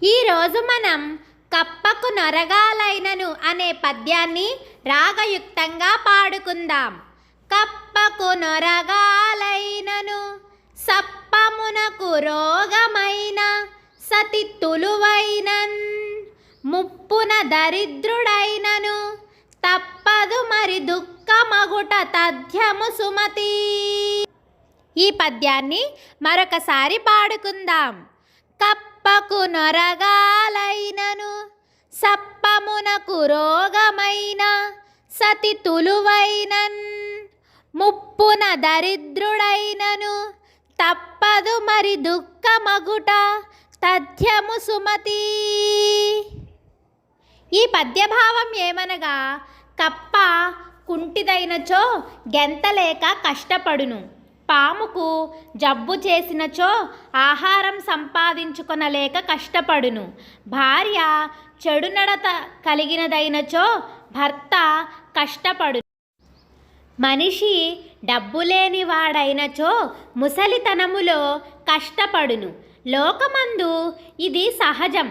ఈరోజు మనం కప్పకు నొరగాలైనను అనే పద్యాన్ని రాగయుక్తంగా పాడుకుందాం. కప్పకు నొరగాలైనను సప్పమునకు రోగమైన సతి తులువైనన్ ముప్పున దరిద్రుడైనను తప్పదు మరి దుఃఖమగుట తథ్యము సుమతి. ఈ పద్యాన్ని మరొకసారి పాడుకుందాం. కప్పకు నొరగాలైనను సప్పమునకు రోగమైన సతి తులువైనన్ ముప్పున దరిద్రుడైనను తప్పదు మరి దుఃఖమగుట తథ్యము సుమతి. ఈ పద్యభావం ఏమనగా, కప్ప కుంటిదైనచో గెంతలేక కష్టపడును, పాముకు జబ్బు చేసినచో ఆహారం సంపాదించుకొనలేక కష్టపడును, భార్య చెడు నడత కలిగినదైనచో భర్త కష్టపడును, మనిషి డబ్బులేని వాడైనచో ముసలితనములో కష్టపడును. లోకమందు ఇది సహజం.